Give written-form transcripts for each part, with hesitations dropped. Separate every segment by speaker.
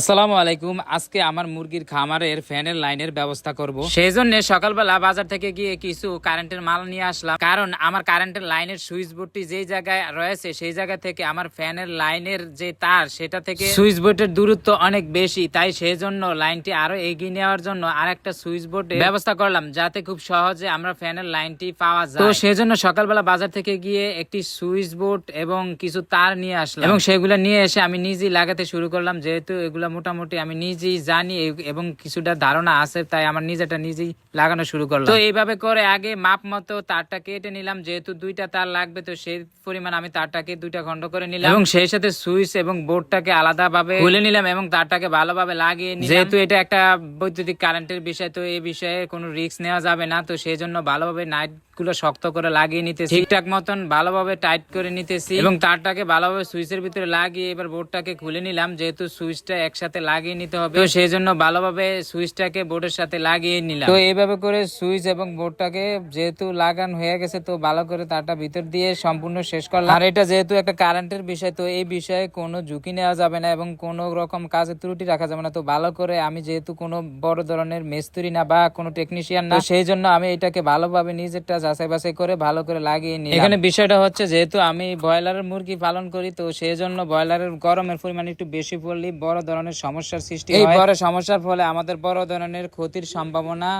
Speaker 1: আসসালামু আলাইকুম। আজকে আমার মুরগির খামারের ফ্যানের লাইনের ব্যবস্থা করব। সেই জন্য সকালবেলা বাজার থেকে গিয়ে কিছু কারেন্টের মাল নিয়ে আসলাম, কারণ আমার কারেন্টের লাইনের সুইচ বোর্ডটি যেই জায়গায় রয়েছে সেই জায়গা থেকে আমার ফ্যানের লাইনের যে তার সেটা থেকে সুইচ বোর্ডের দূরত্ব অনেক বেশি, তাই সেই জন্য লাইনটি আরো এগিয়ে নেওয়ার জন্য আরেকটা সুইচ বোর্ডের ব্যবস্থা করলাম, যাতে খুব সহজে আমরা ফ্যানের লাইনটি পাওয়া যায়। তো সেই জন্য সকালবেলা বাজার থেকে গিয়ে একটি সুইচ বোর্ড এবং কিছু তার নিয়ে আসলাম এবং সেগুলো নিয়ে এসে আমি নিজেই লাগাতে শুরু করলাম। যেহেতু এগুলো মোটামুটি আমি নিজেই জানি এবং কিছুটা ধারণা আছে, তাই আমার নিজেটা নিজেই লাগানো শুরু করলাম। তো এইভাবে করে আগে মাপ মতো তারটা কেটে নিলাম, যেহেতু দুইটা তার লাগবে তো সেই পরিমাণ আমি তারটাকে দুইটা খন্ড করে নিলাম এবং সেই সাথে সুইচ এবং বোর্ডটাকে আলাদাভাবে খুলে নিলাম এবং তারটাকে ভালোভাবে লাগিয়ে নিলাম। যেহেতু এটা একটা বৈদ্যুতিক কারেন্টের বিষয়, তো এই বিষয়ে কোনো রিস্ক নেওয়া যাবে না, তো সেই জন্য ভালোভাবে নাইট গুলো শক্ত করে লাগিয়ে নিতেছি, ঠিকঠাক মতন ভালোভাবে টাইট করে নিতেছি এবং তারটাকে ভালোভাবে সুইচের ভিতরে লাগিয়ে এবার বোর্ডটাকে খুলে নিলাম। যেহেতু সুইচটা একসাথে লাগিয়ে নিতে হবে, তো সেই জন্য ভালোভাবে সুইচটাকে বোর্ডের সাথে লাগিয়ে নিলাম। তো এইভাবে করে সুইচ এবং বোর্ডটাকে যেহেতু লাগানো হয়ে গেছে, তো ভালো করে তারটা ভিতর দিয়ে সম্পূর্ণ শেষ করলাম। আর এটা যেহেতু একটা কারেন্টের বিষয়, তো এই বিষয়ে কোনো ঝুঁকি নেওয়া যাবে না এবং কোনো রকম কাজে ত্রুটি রাখা যাবে না। তো ভালো করে আমি যেহেতু কোনো বড় ধরনের মিস্ত্রি না বা কোনো টেকনিশিয়ান না, সেই জন্য আমি এটাকে ভালোভাবে নিজেরটা যাচাই বাছাই করে ভালো করে লাগিয়ে নিই। এখানে বিষয়টা হচ্ছে, যেহেতু আমি ব্রয়লারের মুরগি পালন করি, তো সেই জন্য ব্রয়লারের গরমের পরিমাণ একটু বেশি পড়লে বড় ধরনের সমস্যার সৃষ্টি হয়। এই বড় সমস্যার ফলে আমাদের বড় ধরনের ক্ষতির সম্ভাবনা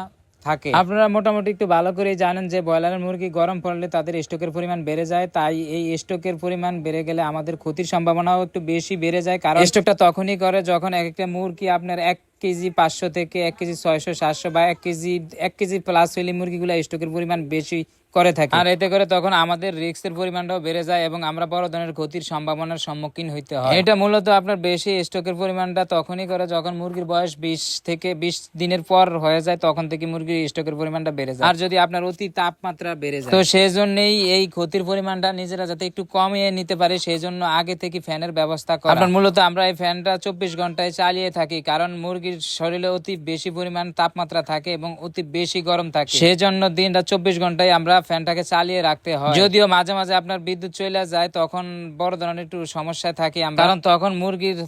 Speaker 1: থাকে। আপনারা মোটামুটি একটু ভালো করে জানেন যে ব্রয়লারের মুরগি গরম পড়লে তাদের স্টকের পরিমাণ বেড়ে যায়, তাই এই স্টকের পরিমাণ বেড়ে গেলে আমাদের ক্ষতির সম্ভাবনাও একটু বেশি বেড়ে যায়। কারণ স্টকটা তখনই করে যখন একটা মুরগি আপনার 1 কেজি 500 থেকে 1 কেজি 600 700 বা 1 কেজি প্লাস হইলে মুরগিগুলো স্টকের পরিমাণ বেশি করে থাকে, আর এতে করে তখন আমাদের রিস্কের পরিমাণটাও বেড়ে যায় এবং আমরা বড় ধরনের ক্ষতির সম্ভাবনার সম্মুখীন হইতে হয়। এটা মূলত আপনার বেশি স্টকের পরিমাণটা তখনই করে যখন মুরগির বয়স 20 থেকে 20 দিনের পর হয়ে যায়, তখন থেকে মুরগির স্টকের পরিমাণটা বেড়ে যায়। আর যদি আপনার অতি তাপমাত্রা বেড়ে যায়, তো সেই জন্যই এই ক্ষতির পরিমাণটা নিজেরা যাতে একটু কমিয়ে নিতে পারে, সেই জন্য আগে থেকে ফ্যানের ব্যবস্থা করা। আপনার মূলত আমরা এই ফ্যানটা 24 ঘন্টায় চালিয়ে থাকি, কারণ মুরগির শরীরে অতি বেশি পরিমাণ তাপমাত্রা থাকে এবং অতি বেশি গরম থাকে, সেই জন্য দিনটা 24 ঘন্টায় আমরা ফ্যানটাকে চালিয়ে রাখতে হয়। যদিও মাঝে মাঝে আপনার বিদ্যুৎ চলে যায়, তখন বড় ধরনের একটু সমস্যায় থাকি আমরা, কারণ তখন মুরগির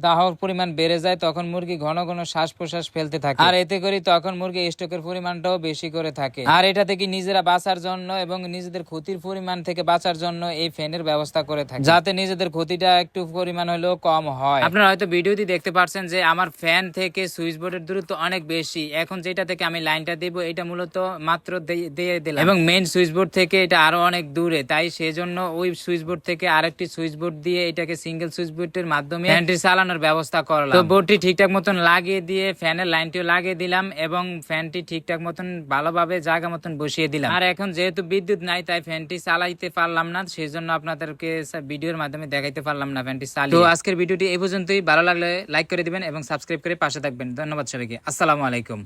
Speaker 1: দাহর পরিমাণ বেড়ে যায়, তখন মুরগি ঘন ঘন শ্বাস প্রশ্বাস ফেলতে থাকে, আর এতে করে তখন মুরগি স্টকের পরিমাণটাও বেশি করে থাকে। আর এটা থেকে নিজেরা বাঁচার জন্য এবং নিজেদের ক্ষতির পরিমাণ থেকে বাঁচার জন্য এই ফ্যানের ব্যবস্থা করে থাকে, যাতে নিজেদের ক্ষতিটা একটু পরিমাণ হলেও কম হয়। আপনারা হয়তো ভিডিওতে দেখতে পাচ্ছেন যে আমার ফ্যান থেকে সুইচ বোর্ডের দূরত্ব অনেক বেশি। এখন যেটা থেকে আমি লাইনটা দিব, এটা মূলত মাত্র দিয়ে দিলাম এবং মেইন সুইচ বোর্ড থেকে এটা আরো অনেক দূরে, তাই সেজন্য ওই সুইচ বোর্ড থেকে আরেকটি সুইচ বোর্ড দিয়ে এটাকে সিঙ্গেল সুইচ বোর্ডের মাধ্যমে ফ্যানটি চালানোর ব্যবস্থা করলাম। তো বোর্ডটি ঠিকঠাক মতন লাগিয়ে দিয়ে ফ্যানের লাইনটিও লাগিয়ে দিলাম এবং ফ্যানটি ঠিকঠাক মতন ভালোভাবে জায়গা মতন বসিয়ে দিলাম। আর এখন যেহেতু বিদ্যুৎ নাই, তাই ফ্যানটি চালাইতে পারলাম না, সেই জন্য আপনাদেরকে ভিডিওর মাধ্যমে দেখাইতে পারলাম না ফ্যানটি চালিয়ে। তো আজকের ভিডিওটি এই পর্যন্তই। ভালো লাগলে লাইক করে দিবেন এবং সাবস্ক্রাইব করে পাশে থাকবেন। ধন্যবাদ সবাইকে। আসসালামু আলাইকুম।